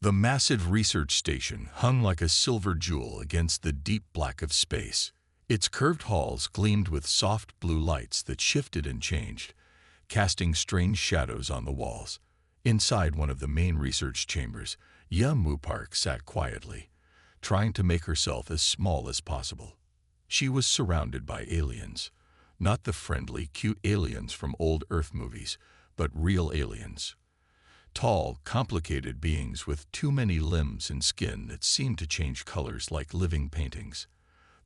The massive research station hung like a silver jewel against the deep black of space. Its curved halls gleamed with soft blue lights that shifted and changed, casting strange shadows on the walls. Inside one of the main research chambers, Yamu Park sat quietly, trying to make herself as small as possible. She was surrounded by aliens, not the friendly, cute aliens from old Earth movies, but real aliens. Tall, complicated beings with too many limbs and skin that seemed to change colors like living paintings.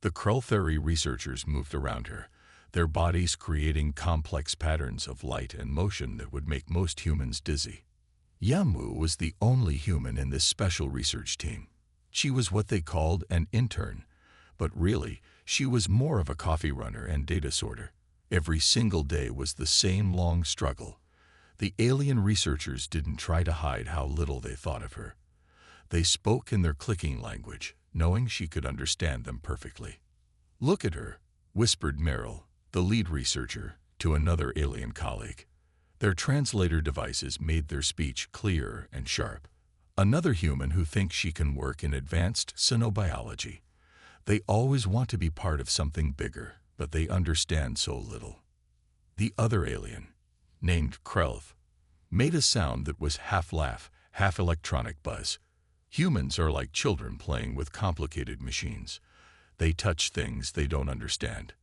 The Krell researchers moved around her, their bodies creating complex patterns of light and motion that would make most humans dizzy. Yamu was the only human in this special research team. She was what they called an intern, but really, she was more of a coffee runner and data sorter. Every single day was the same long struggle. The alien researchers didn't try to hide how little they thought of her. They spoke in their clicking language, knowing she could understand them perfectly. "Look at her," whispered Meryl, the lead researcher, to another alien colleague. Their translator devices made their speech clear and sharp. Another human who thinks she can work in advanced xenobiology. They always want to be part of something bigger, but they understand so little. The other alien, named Krell, made a sound that was half laugh, half electronic buzz. Humans are like children playing with complicated machines. They touch things they don't understand.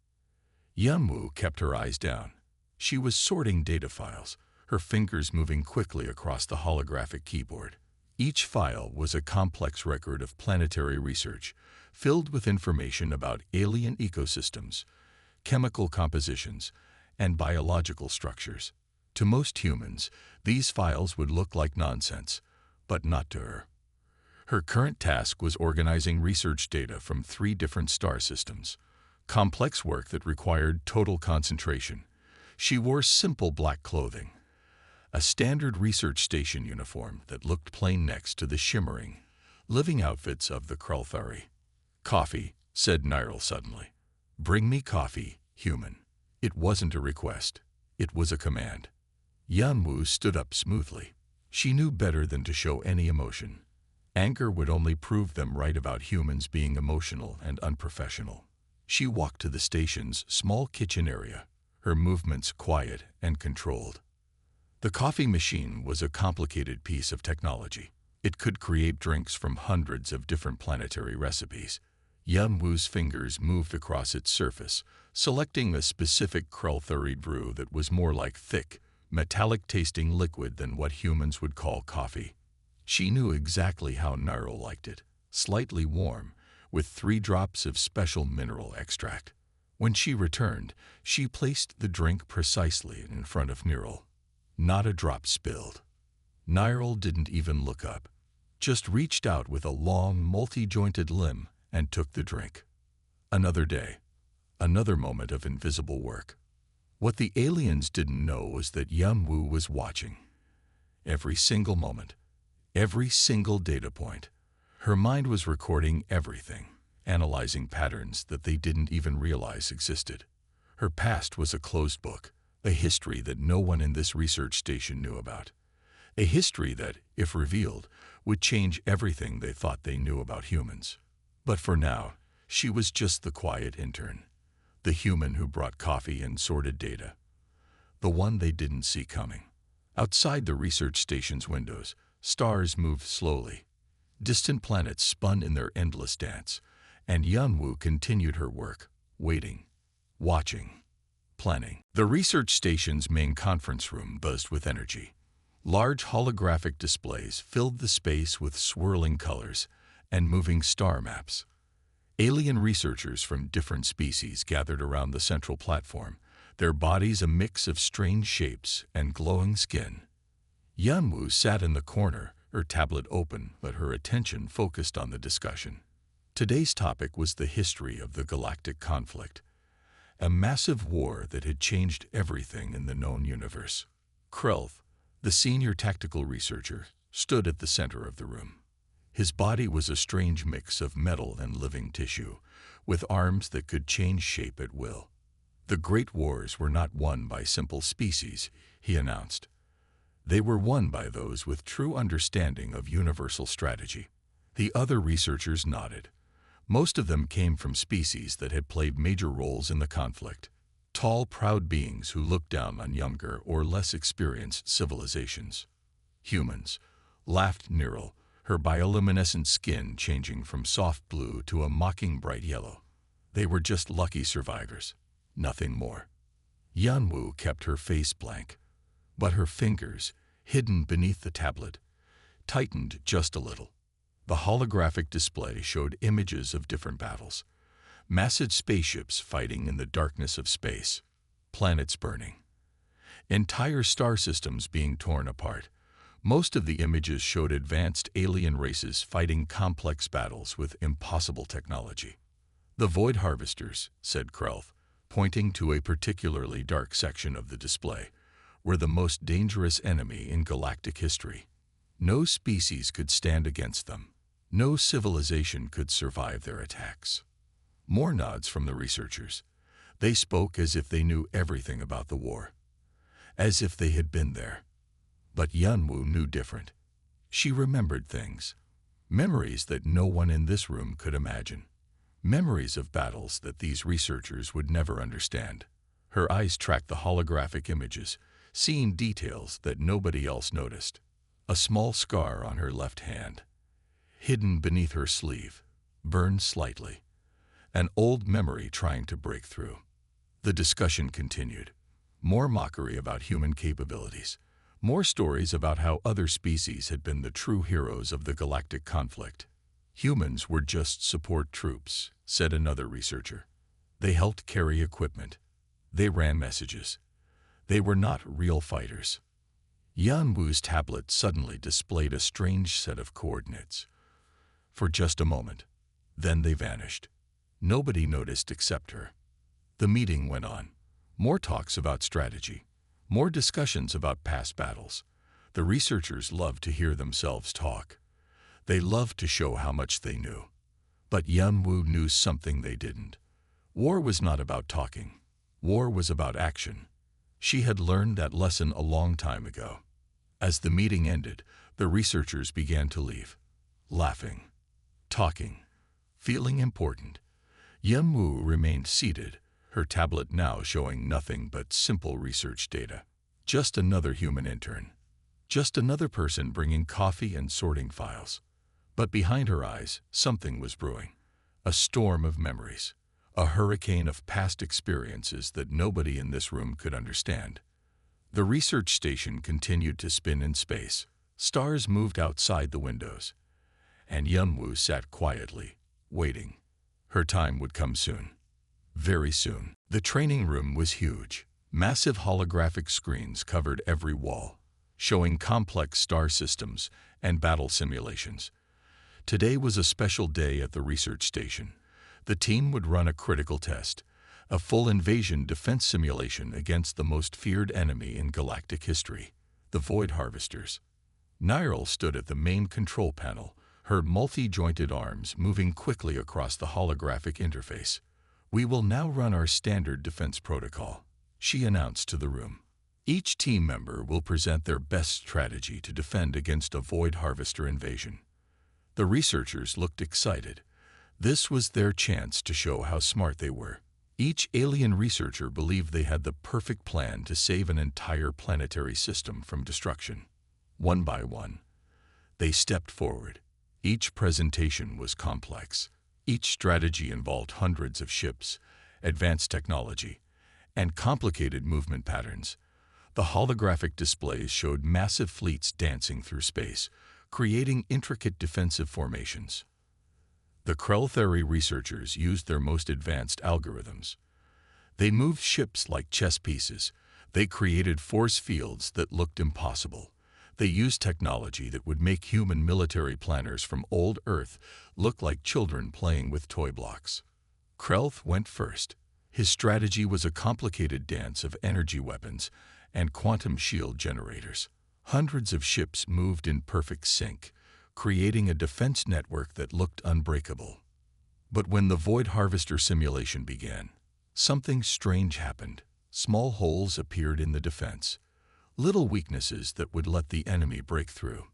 Yamu kept her eyes down. She was sorting data files, her fingers moving quickly across the holographic keyboard. Each file was a complex record of planetary research, filled with information about alien ecosystems, chemical compositions, and biological structures. To most humans, these files would look like nonsense, but not to her. Her current task was organizing research data from 3 different star systems, complex work that required total concentration. She wore simple black clothing, a standard research station uniform that looked plain next to the shimmering, living outfits of the Krell. "Coffee," said Nyril suddenly. "Bring me coffee, human." It wasn't a request. It was a command. Yamu stood up smoothly. She knew better than to show any emotion. Anger would only prove them right about humans being emotional and unprofessional. She walked to the station's small kitchen area, her movements quiet and controlled. The coffee machine was a complicated piece of technology. It could create drinks from hundreds of different planetary recipes. Yamu's fingers moved across its surface, selecting a specific Krell brew that was more like thick, metallic-tasting liquid than what humans would call coffee. She knew exactly how Nyril liked it, slightly warm, with 3 drops of special mineral extract. When she returned, she placed the drink precisely in front of Nyril. Not a drop spilled. Nyril didn't even look up, just reached out with a long, multi-jointed limb and took the drink. Another day, another moment of invisible work. What the aliens didn't know was that Yamu was watching. Every single moment, every single data point. Her mind was recording everything, analyzing patterns that they didn't even realize existed. Her past was a closed book, a history that no one in this research station knew about. A history that, if revealed, would change everything they thought they knew about humans. But for now, she was just the quiet intern, the human who brought coffee and sorted data, the one they didn't see coming. Outside the research station's windows, stars moved slowly. Distant planets spun in their endless dance, and Yanwu continued her work, waiting, watching, planning. The research station's main conference room buzzed with energy. Large holographic displays filled the space with swirling colors and moving star maps. Alien researchers from different species gathered around the central platform, their bodies a mix of strange shapes and glowing skin. Yanwu sat in the corner, her tablet open, but her attention focused on the discussion. Today's topic was the history of the galactic conflict, a massive war that had changed everything in the known universe. Krell, the senior tactical researcher, stood at the center of the room. His body was a strange mix of metal and living tissue, with arms that could change shape at will. The Great Wars were not won by simple species, he announced. They were won by those with true understanding of universal strategy. The other researchers nodded. Most of them came from species that had played major roles in the conflict. Tall, proud beings who looked down on younger or less experienced civilizations. Humans, laughed Niril, her bioluminescent skin changing from soft blue to a mocking bright yellow. They were just lucky survivors, nothing more. Yanwu kept her face blank, but her fingers, hidden beneath the tablet, tightened just a little. The holographic display showed images of different battles. Massive spaceships fighting in the darkness of space, planets burning, entire star systems being torn apart. Most of the images showed advanced alien races fighting complex battles with impossible technology. "The Void Harvesters," said Krelth, pointing to a particularly dark section of the display, were the most dangerous enemy in galactic history. No species could stand against them. No civilization could survive their attacks. More nods from the researchers. They spoke as if they knew everything about the war, as if they had been there. But Yanwu knew different. She remembered things. Memories that no one in this room could imagine. Memories of battles that these researchers would never understand. Her eyes tracked the holographic images, seeing details that nobody else noticed. A small scar on her left hand, hidden beneath her sleeve, burned slightly. An old memory trying to break through. The discussion continued. More mockery about human capabilities. More stories about how other species had been the true heroes of the galactic conflict. "Humans were just support troops," said another researcher. "They helped carry equipment. They ran messages. They were not real fighters." Yanwu's tablet suddenly displayed a strange set of coordinates. For just a moment. Then they vanished. Nobody noticed except her. The meeting went on. More talks about strategy. More discussions about past battles. The researchers loved to hear themselves talk. They loved to show how much they knew. But Yanwu knew something they didn't. War was not about talking. War was about action. She had learned that lesson a long time ago. As the meeting ended, the researchers began to leave. Laughing. Talking. Feeling important. Yanwu remained seated, her tablet now showing nothing but simple research data. Just another human intern. Just another person bringing coffee and sorting files. But behind her eyes, something was brewing. A storm of memories. A hurricane of past experiences that nobody in this room could understand. The research station continued to spin in space. Stars moved outside the windows. And Yanwu sat quietly, waiting. Her time would come soon. Very soon. The training room was huge. Massive holographic screens covered every wall, showing complex star systems and battle simulations. Today was a special day at the research station. The team would run a critical test, a full invasion defense simulation against the most feared enemy in galactic history, the Void Harvesters. Niril stood at the main control panel, her multi-jointed arms moving quickly across the holographic interface. "We will now run our standard defense protocol," she announced to the room. "Each team member will present their best strategy to defend against a Void Harvester invasion." The researchers looked excited. This was their chance to show how smart they were. Each alien researcher believed they had the perfect plan to save an entire planetary system from destruction. One by one, they stepped forward. Each presentation was complex. Each strategy involved hundreds of ships, advanced technology, and complicated movement patterns. The holographic displays showed massive fleets dancing through space, creating intricate defensive formations. The Kreltheri researchers used their most advanced algorithms. They moved ships like chess pieces. They created force fields that looked impossible. They used technology that would make human military planners from old Earth look like children playing with toy blocks. Krelth went first. His strategy was a complicated dance of energy weapons and quantum shield generators. Hundreds of ships moved in perfect sync, creating a defense network that looked unbreakable. But when the Void Harvester simulation began, something strange happened. Small holes appeared in the defense. little weaknesses that would let the enemy break through.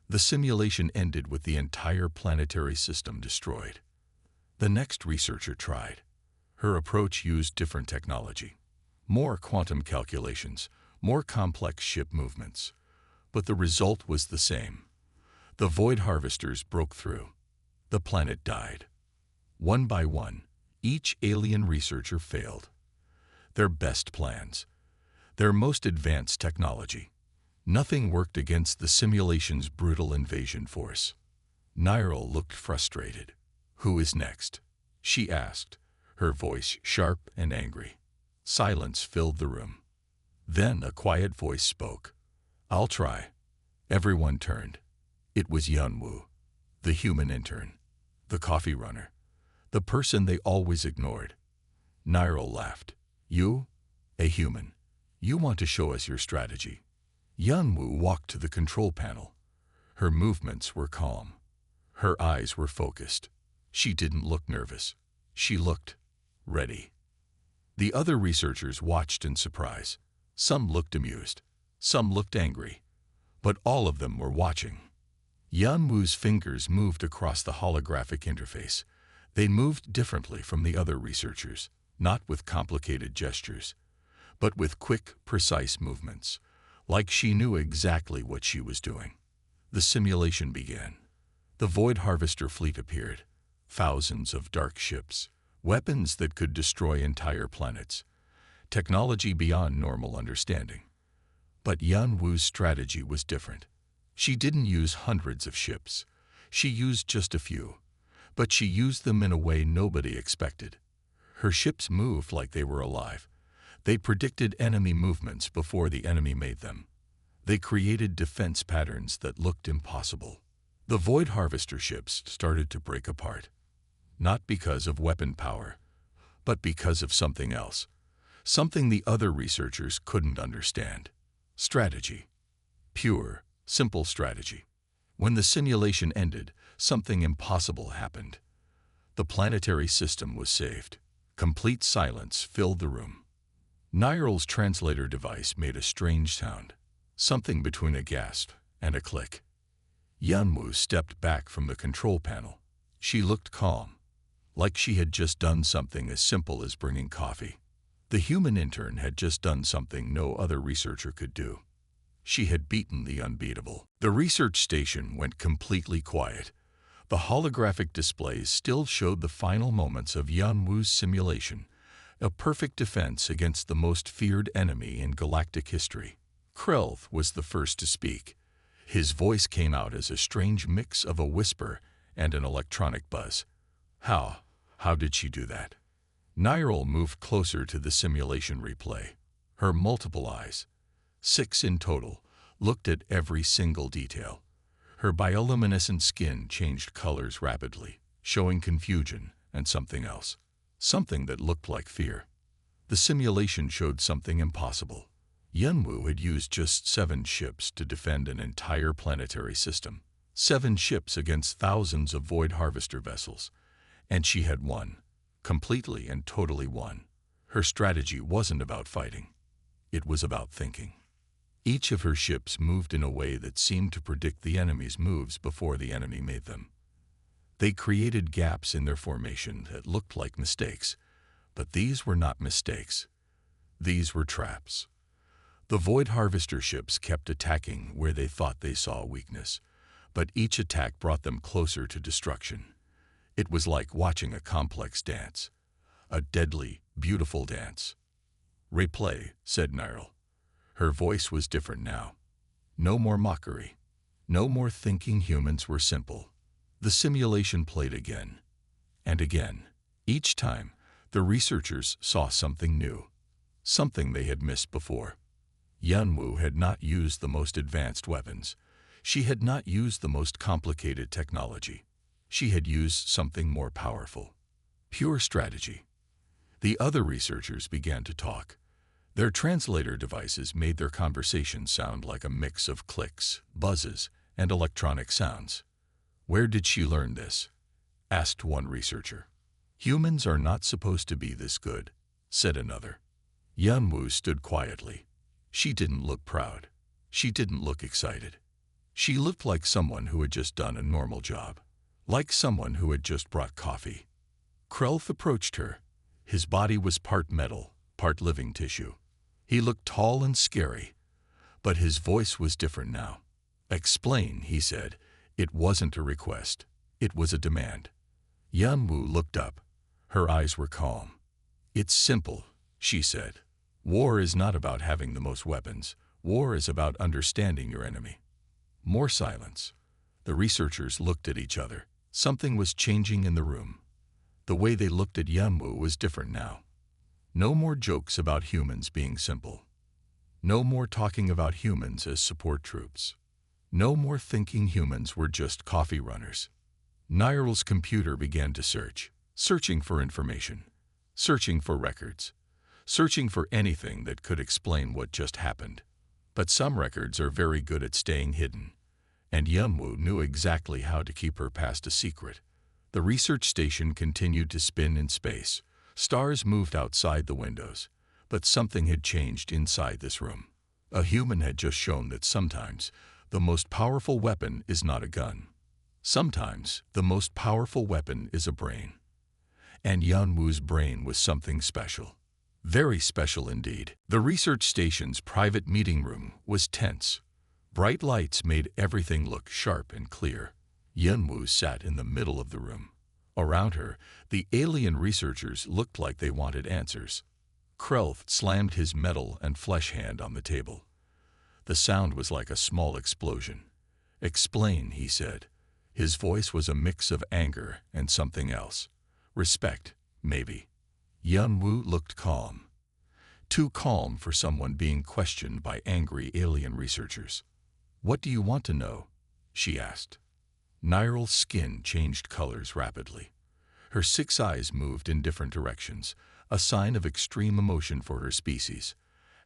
The simulation ended with the entire planetary system destroyed. The next researcher tried. Her approach used different technology. More quantum calculations, more complex ship movements. But the result was the same. The void harvesters broke through. The planet died. One by one, each alien researcher failed. Their best plans, their most advanced technology. Nothing worked against the simulation's brutal invasion force. Nyril looked frustrated. "Who is next?" she asked, her voice sharp and angry. Silence filled the room. Then a quiet voice spoke. "I'll try." Everyone turned. It was Yunwu, the human intern, the coffee runner, the person they always ignored. Nyril laughed. "You, a human, you want to show us your strategy." Yunwu walked to the control panel. Her movements were calm. Her eyes were focused. She didn't look nervous. She looked ready. The other researchers watched in surprise. Some looked amused. Some looked angry. But all of them were watching. Yunwu's fingers moved across the holographic interface. They moved differently from the other researchers, not with complicated gestures, but with quick, precise movements, like she knew exactly what she was doing. The simulation began. The Void Harvester fleet appeared. Thousands of dark ships, weapons that could destroy entire planets, technology beyond normal understanding. But Yunwu's strategy was different. She didn't use hundreds of ships. She used just a few. But she used them in a way nobody expected. Her ships moved like they were alive. They predicted enemy movements before the enemy made them. They created defense patterns that looked impossible. The Void Harvester ships started to break apart. Not because of weapon power, but because of something else. Something the other researchers couldn't understand. Strategy. Pure, simple strategy. When the simulation ended, something impossible happened. The planetary system was saved. Complete silence filled the room. Nyril's translator device made a strange sound, something between a gasp and a click. Yunwu stepped back from the control panel. She looked calm, like she had just done something as simple as bringing coffee. The human intern had just done something no other researcher could do. She had beaten the unbeatable. The research station went completely quiet. The holographic displays still showed the final moments of Yunwu's simulation, a perfect defense against the most feared enemy in galactic history. Krelv was the first to speak. His voice came out as a strange mix of a whisper and an electronic buzz. How did she do that?" Nyril moved closer to the simulation replay. Her multiple eyes, 6 in total, looked at every single detail. Her bioluminescent skin changed colors rapidly, showing confusion and something else. Something that looked like fear. The simulation showed something impossible. Yunwu had used just 7 ships to defend an entire planetary system. 7 ships against thousands of Void Harvester vessels. And she had won. Completely and totally won. Her strategy wasn't about fighting. It was about thinking. Each of her ships moved in a way that seemed to predict the enemy's moves before the enemy made them. They created gaps in their formation that looked like mistakes, but these were not mistakes. These were traps. The Void Harvester ships kept attacking where they thought they saw weakness, but each attack brought them closer to destruction. It was like watching a complex dance, a deadly, beautiful dance. "Replay," said Nyril. Her voice was different now. No more mockery. No more thinking humans were simple. The simulation played again and again. Each time, the researchers saw something new, something they had missed before. Yunwu had not used the most advanced weapons. She had not used the most complicated technology. She had used something more powerful. Pure strategy. The other researchers began to talk. Their translator devices made their conversation sound like a mix of clicks, buzzes, and electronic sounds. "Where did she learn this?" asked one researcher. "Humans are not supposed to be this good," said another. Yunwu stood quietly. She didn't look proud. She didn't look excited. She looked like someone who had just done a normal job, like someone who had just brought coffee. Krelth approached her. His body was part metal, part living tissue. He looked tall and scary, but his voice was different now. "Explain," he said. It wasn't a request. It was a demand. Yanwu looked up. Her eyes were calm. "It's simple," she said. "War is not about having the most weapons. War is about understanding your enemy." More silence. The researchers looked at each other. Something was changing in the room. The way they looked at Yanwu was different now. No more jokes about humans being simple. No more talking about humans as support troops. No more thinking humans were just coffee runners. Niral's computer began to search, searching for information, searching for records, searching for anything that could explain what just happened. But some records are very good at staying hidden, and Yanwu knew exactly how to keep her past a secret. The research station continued to spin in space. Stars moved outside the windows, but something had changed inside this room. A human had just shown that sometimes the most powerful weapon is not a gun. Sometimes the most powerful weapon is a brain. And Yanwu's brain was something special. Very special indeed. The research station's private meeting room was tense. Bright lights made everything look sharp and clear. Yanwu sat in the middle of the room. Around her, the alien researchers looked like they wanted answers. Krelth slammed his metal and flesh hand on the table. The sound was like a small explosion. "Explain," he said. His voice was a mix of anger and something else. Respect, maybe. Yanwu looked calm. Too calm for someone being questioned by angry alien researchers. "What do you want to know?" she asked. Niral's skin changed colors rapidly. Her 6 eyes moved in different directions, a sign of extreme emotion for her species.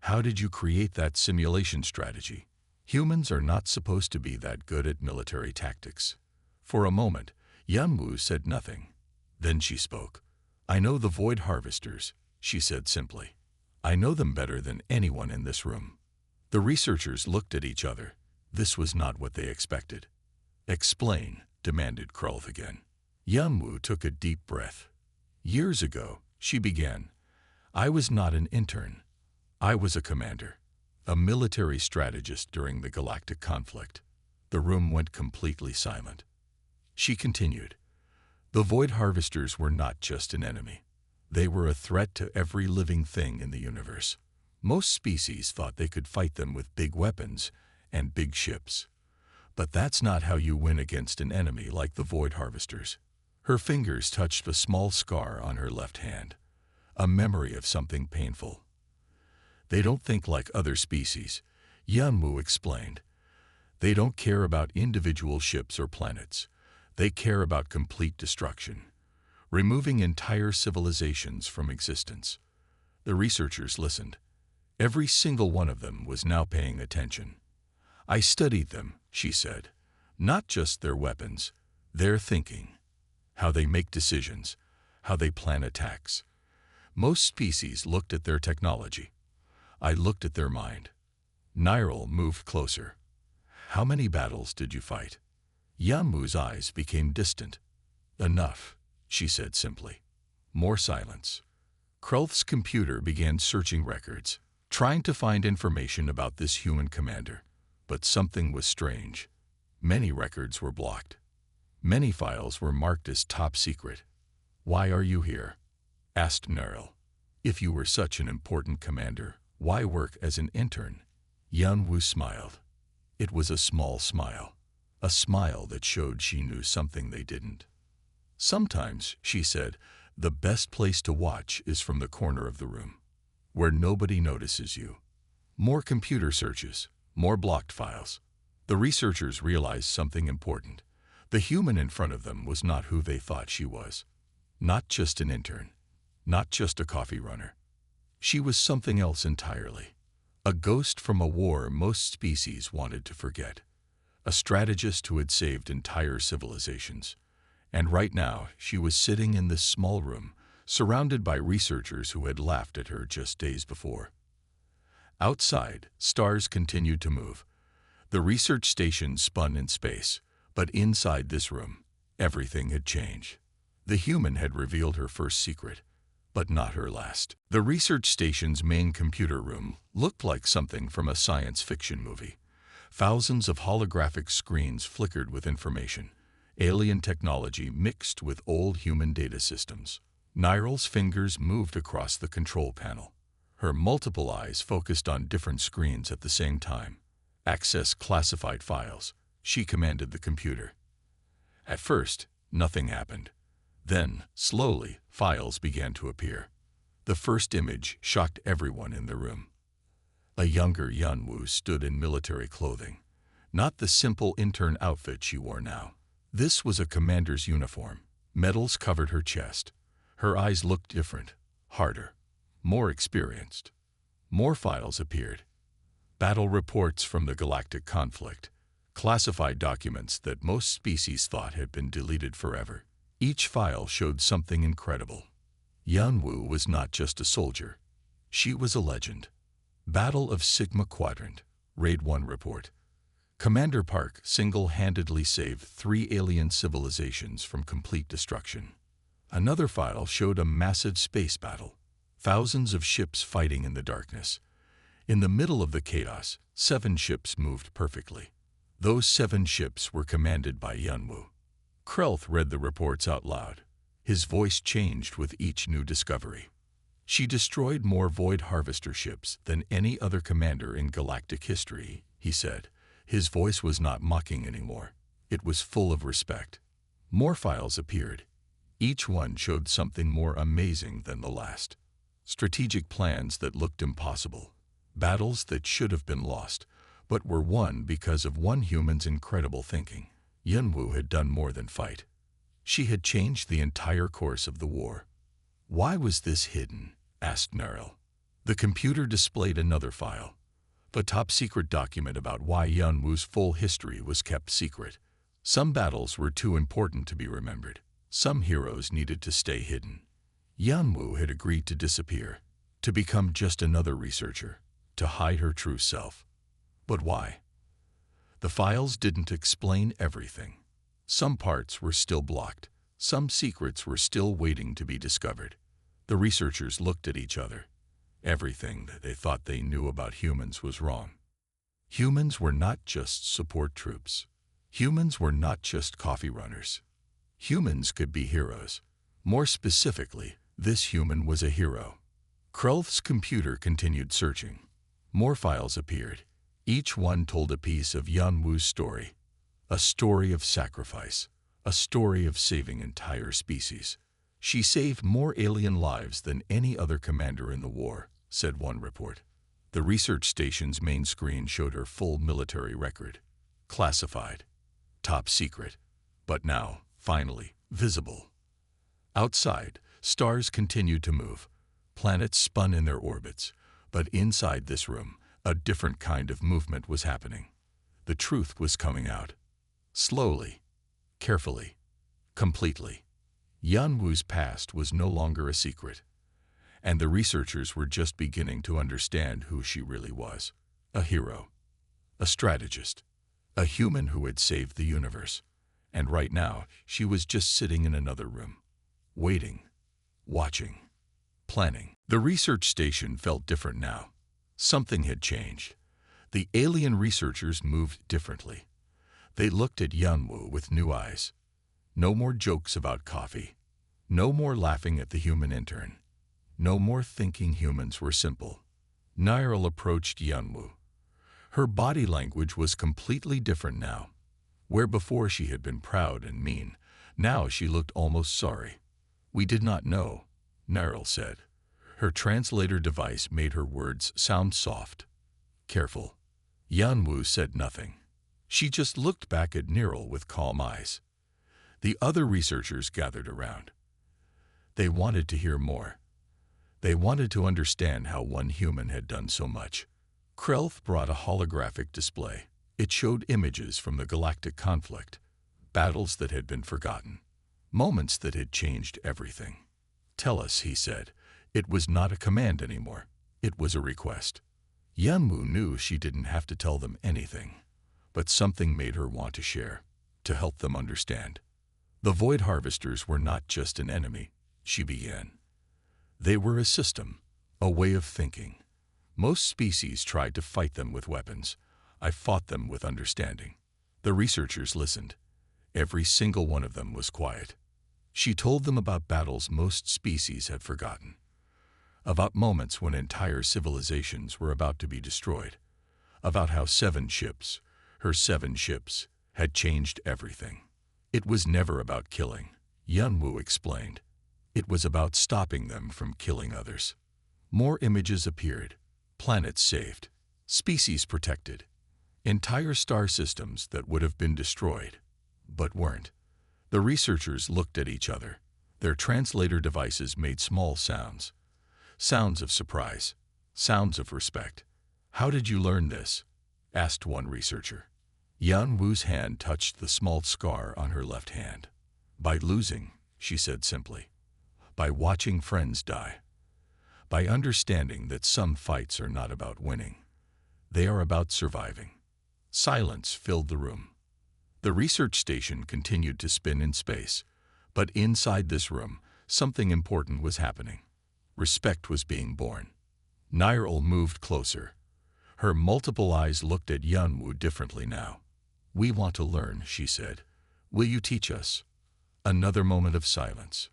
"How did you create that simulation strategy? Humans are not supposed to be that good at military tactics." For a moment, Yanwu said nothing. Then she spoke. "I know the Void Harvesters," she said simply. "I know them better than anyone in this room." The researchers looked at each other. This was not what they expected. "Explain," demanded Krelth again. Yanwu took a deep breath. "Years ago," she began, "I was not an intern. I was a commander, a military strategist during the galactic conflict." The room went completely silent. She continued, "The Void Harvesters were not just an enemy. They were a threat to every living thing in the universe. Most species thought they could fight them with big weapons and big ships. But that's not how you win against an enemy like the Void Harvesters." Her fingers touched a small scar on her left hand, a memory of something painful. "They don't think like other species," Yanwu explained. "They don't care about individual ships or planets. They care about complete destruction, removing entire civilizations from existence." The researchers listened. Every single one of them was now paying attention. "I studied them," she said. "Not just their weapons, their thinking. How they make decisions, how they plan attacks. Most species looked at their technology. I looked at their mind." Niral moved closer. "How many battles did you fight?" Yanwu's eyes became distant. "Enough," she said simply. More silence. Krelth's computer began searching records, trying to find information about this human commander. But something was strange. Many records were blocked. Many files were marked as top secret. "Why are you here?" asked Niral. "If you were such an important commander, why work as an intern?" Yanwu smiled. It was a small smile. A smile that showed she knew something they didn't. "Sometimes," she said, "the best place to watch is from the corner of the room, where nobody notices you." More computer searches, more blocked files. The researchers realized something important. The human in front of them was not who they thought she was. Not just an intern, not just a coffee runner. She was something else entirely. A ghost from a war most species wanted to forget. A strategist who had saved entire civilizations. And right now, she was sitting in this small room, surrounded by researchers who had laughed at her just days before. Outside, stars continued to move. The research station spun in space, but inside this room, everything had changed. The human had revealed her first secret, but not her last. The research station's main computer room looked like something from a science fiction movie. Thousands of holographic screens flickered with information, alien technology mixed with old human data systems. Niral's fingers moved across the control panel. Her multiple eyes focused on different screens at the same time. Access classified files, she commanded the computer. At first, nothing happened. Then, slowly, files began to appear. The first image shocked everyone in the room. A younger Yanwu stood in military clothing, not the simple intern outfit she wore now. This was a commander's uniform. Medals covered her chest. Her eyes looked different, harder, more experienced. More files appeared. Battle reports from the galactic conflict, classified documents that most species thought had been deleted forever. Each file showed something incredible. Yanwu was not just a soldier. She was a legend. Battle of Sigma Quadrant, Raid 1 report. Commander Park single-handedly saved 3 alien civilizations from complete destruction. Another file showed a massive space battle. Thousands of ships fighting in the darkness. In the middle of the chaos, 7 ships moved perfectly. Those 7 ships were commanded by Yanwu. Krelth read the reports out loud. His voice changed with each new discovery. She destroyed more Void Harvester ships than any other commander in galactic history, he said. His voice was not mocking anymore. It was full of respect. More files appeared. Each one showed something more amazing than the last. Strategic plans that looked impossible. Battles that should have been lost, but were won because of one human's incredible thinking. Yanwu had done more than fight. She had changed the entire course of the war. Why was this hidden? Asked Niral. The computer displayed another file. A top-secret document about why Yanwu's full history was kept secret. Some battles were too important to be remembered. Some heroes needed to stay hidden. Yanwu had agreed to disappear, to become just another researcher, to hide her true self. But why? The files didn't explain everything. Some parts were still blocked. Some secrets were still waiting to be discovered. The researchers looked at each other. Everything that they thought they knew about humans was wrong. Humans were not just support troops. Humans were not just coffee runners. Humans could be heroes. More specifically, this human was a hero. Krelth's computer continued searching. More files appeared. Each one told a piece of Yanwu's story. A story of sacrifice. A story of saving entire species. She saved more alien lives than any other commander in the war, said one report. The research station's main screen showed her full military record. Classified. Top secret. But now, finally, visible. Outside, stars continued to move. Planets spun in their orbits. But inside this room, a different kind of movement was happening. The truth was coming out. Slowly, carefully, completely. Yanwu's past was no longer a secret, and the researchers were just beginning to understand who she really was. A hero, a strategist, a human who had saved the universe. And right now, she was just sitting in another room, waiting, watching, planning. The research station felt different now. Something had changed. The alien researchers moved differently. They looked at Yanwu with new eyes. No more jokes about coffee. No more laughing at the human intern. No more thinking humans were simple. Niral approached Yanwu. Her body language was completely different now. Where before she had been proud and mean, now she looked almost sorry. "We did not know," Niral said. Her translator device made her words sound soft, careful. Yanwu said nothing. She just looked back at Niral with calm eyes. The other researchers gathered around. They wanted to hear more. They wanted to understand how one human had done so much. Krelth brought a holographic display. It showed images from the galactic conflict, battles that had been forgotten, moments that had changed everything. "Tell us," he said. It was not a command anymore. It was a request. Yanwu knew she didn't have to tell them anything, but something made her want to share, to help them understand. The Void Harvesters were not just an enemy, she began. They were a system, a way of thinking. Most species tried to fight them with weapons. I fought them with understanding. The researchers listened. Every single one of them was quiet. She told them about battles most species had forgotten, about moments when entire civilizations were about to be destroyed, about how 7 ships, her 7 ships, had changed everything. It was never about killing, Yanwu explained. It was about stopping them from killing others. More images appeared, planets saved, species protected, entire star systems that would have been destroyed, but weren't. The researchers looked at each other. Their translator devices made small sounds. Sounds of surprise. Sounds of respect. "How did you learn this?" asked one researcher. Yan Wu's hand touched the small scar on her left hand. "By losing," she said simply. "By watching friends die. By understanding that some fights are not about winning. They are about surviving." Silence filled the room. The research station continued to spin in space, but inside this room, something important was happening. Respect was being born. Nyril moved closer. Her multiple eyes looked at Yanwu differently now. "We want to learn," she said. "Will you teach us?" Another moment of silence.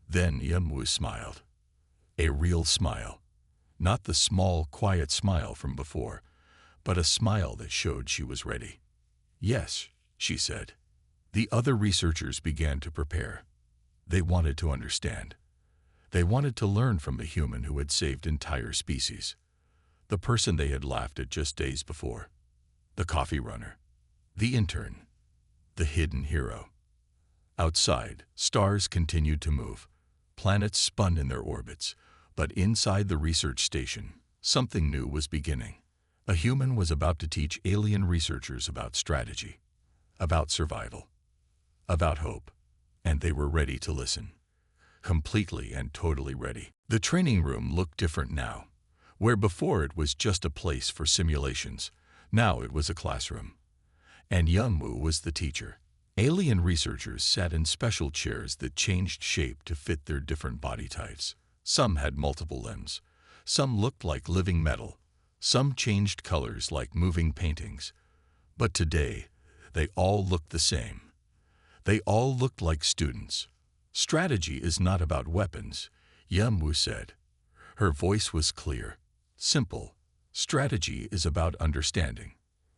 Then Yanwu smiled. A real smile. Not the small, quiet smile from before, but a smile that showed she was ready. "Yes," she said. The other researchers began to prepare. They wanted to understand. They wanted to learn from the human who had saved entire species. The person they had laughed at just days before. The coffee runner. The intern. The hidden hero. Outside, stars continued to move. Planets spun in their orbits. But inside the research station, something new was beginning. A human was about to teach alien researchers about strategy, about survival, about hope, and they were ready to listen. Completely and totally ready. The training room looked different now. Where before it was just a place for simulations, now it was a classroom. And Yanwu was the teacher. Alien researchers sat in special chairs that changed shape to fit their different body types. Some had multiple limbs. Some looked like living metal. Some changed colors like moving paintings. But today, they all looked the same. They all looked like students. "Strategy is not about weapons," Yanwu said. Her voice was clear, simple. "Strategy is about understanding."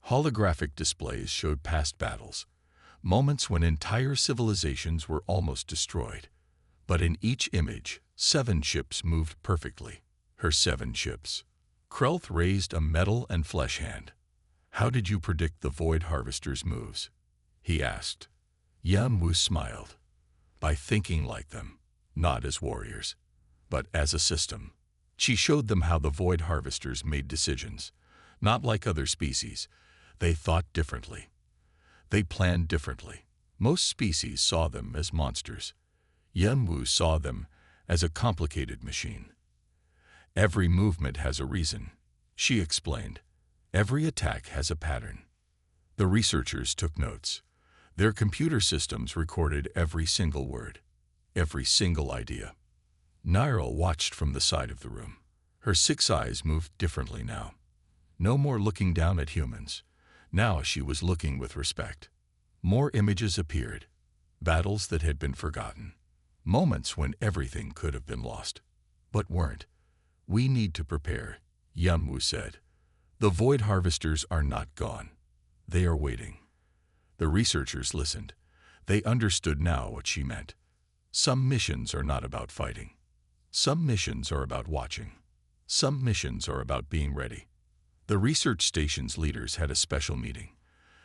Holographic displays showed past battles, moments when entire civilizations were almost destroyed. But in each image, 7 ships moved perfectly. Her 7 ships. Krelth raised a metal and flesh hand. "How did you predict the Void Harvester's moves?" he asked. Yanwu smiled. "By thinking like them, not as warriors, but as a system." She showed them how the Void Harvesters made decisions. Not like other species. They thought differently. They planned differently. Most species saw them as monsters. Yanwu saw them as a complicated machine. "Every movement has a reason," she explained. "Every attack has a pattern." The researchers took notes. Their computer systems recorded every single word, every single idea. Nyril watched from the side of the room. Her 6 eyes moved differently now. No more looking down at humans. Now she was looking with respect. More images appeared. Battles that had been forgotten. Moments when everything could have been lost, but weren't. "We need to prepare," Yanwu said. "The Void Harvesters are not gone. They are waiting." The researchers listened. They understood now what she meant. Some missions are not about fighting. Some missions are about watching. Some missions are about being ready. The research station's leaders had a special meeting.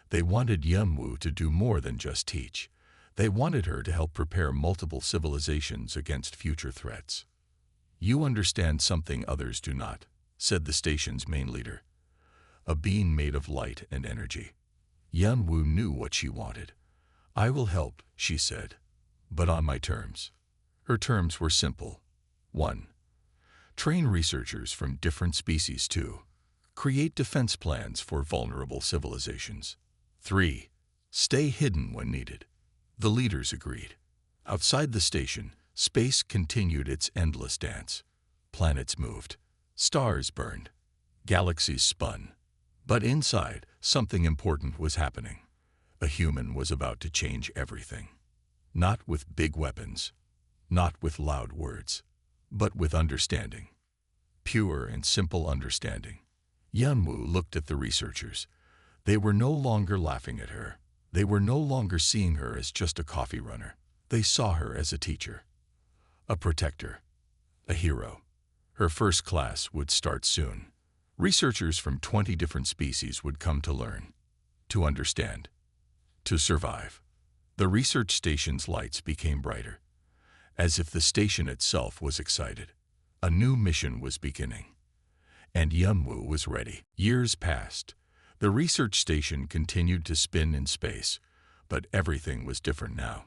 They wanted Yanwu to do more than just teach. They wanted her to help prepare multiple civilizations against future threats. "You understand something others do not," said the station's main leader. "A being made of light and energy." Yanwu knew what she wanted. "I will help," she said, "but on my terms." Her terms were simple. 1. Train researchers from different species too. Create defense plans for vulnerable civilizations. 3. Stay hidden when needed. The leaders agreed. Outside the station, space continued its endless dance. Planets moved. Stars burned. Galaxies spun. But inside, something important was happening. A human was about to change everything. Not with big weapons, not with loud words, but with understanding. Pure and simple understanding. Yanwu looked at the researchers. They were no longer laughing at her. They were no longer seeing her as just a coffee runner. They saw her as a teacher, a protector, a hero. Her first class would start soon. Researchers from 20 different species would come to learn, to understand, to survive. The research station's lights became brighter, as if the station itself was excited. A new mission was beginning, and Yanwu was ready. Years passed. The research station continued to spin in space, but everything was different now.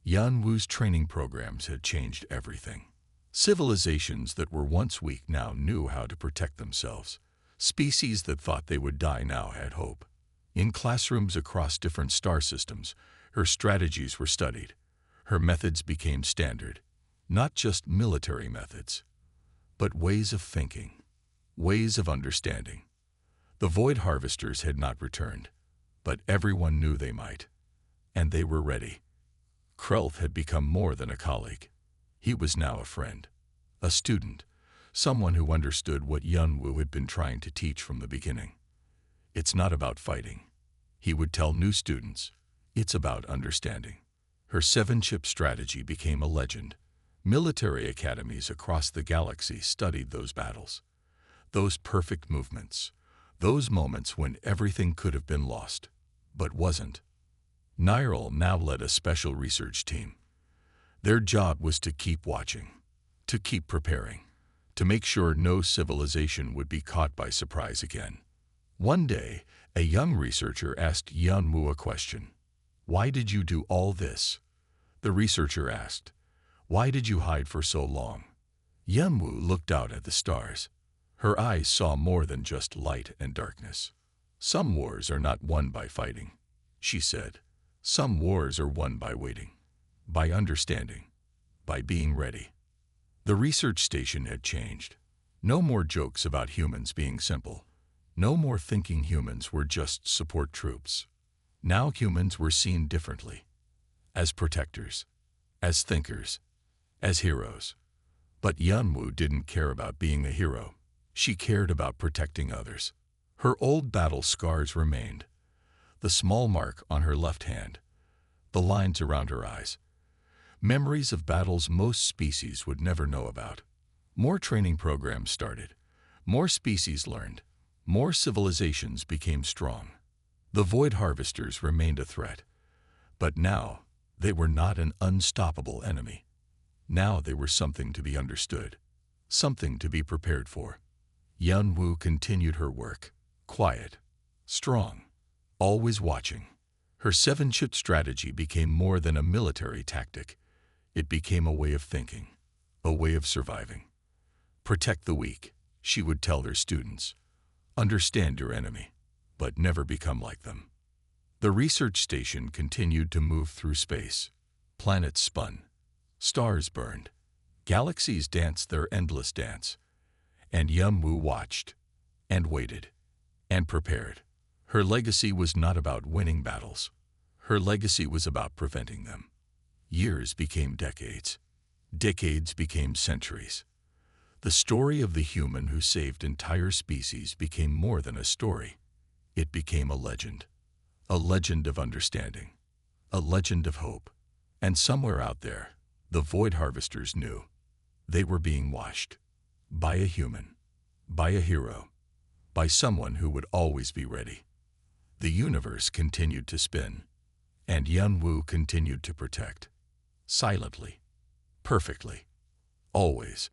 Yanwu's training programs had changed everything. Civilizations that were once weak now knew how to protect themselves. Species that thought they would die now had hope. In classrooms across different star systems, her strategies were studied. Her methods became standard. Not just military methods, but ways of thinking, ways of understanding. The Void Harvesters had not returned, but everyone knew they might, and they were ready. Krelth had become more than a colleague. He was now a friend, a student, someone who understood what Yanwu had been trying to teach from the beginning. It's not about fighting, he would tell new students. It's about understanding. Her 7-chip strategy became a legend. Military academies across the galaxy studied those battles, those perfect movements, those moments when everything could have been lost, but wasn't. Nyril now led a special research team. Their job was to keep watching, to keep preparing, to make sure no civilization would be caught by surprise again. One day, a young researcher asked Yanwu a question. "Why did you do all this?" The researcher asked, "Why did you hide for so long?" Yanwu looked out at the stars. Her eyes saw more than just light and darkness. "Some wars are not won by fighting," she said. "Some wars are won by waiting, by understanding, by being ready." The research station had changed. No more jokes about humans being simple. No more thinking humans were just support troops. Now humans were seen differently, as protectors, as thinkers, as heroes. But Yanwu didn't care about being a hero. She cared about protecting others. Her old battle scars remained. The small mark on her left hand, the lines around her eyes. Memories of battles most species would never know about. More training programs started. More species learned. More civilizations became strong. The Void Harvesters remained a threat. But now, they were not an unstoppable enemy. Now they were something to be understood, something to be prepared for. Yanwu continued her work, quiet, strong, always watching. Her 7-chip strategy became more than a military tactic. It became a way of thinking, a way of surviving. Protect the weak, she would tell her students. Understand your enemy, but never become like them. The research station continued to move through space. Planets spun, stars burned, galaxies danced their endless dance. And Yanwu watched, and waited, and prepared. Her legacy was not about winning battles. Her legacy was about preventing them. Years became decades. Decades became centuries. The story of the human who saved entire species became more than a story. It became a legend of understanding, a legend of hope. And somewhere out there, the Void Harvesters knew they were being watched. By a human, by a hero, by someone who would always be ready. The universe continued to spin, and Yanwu continued to protect. Silently, perfectly, always.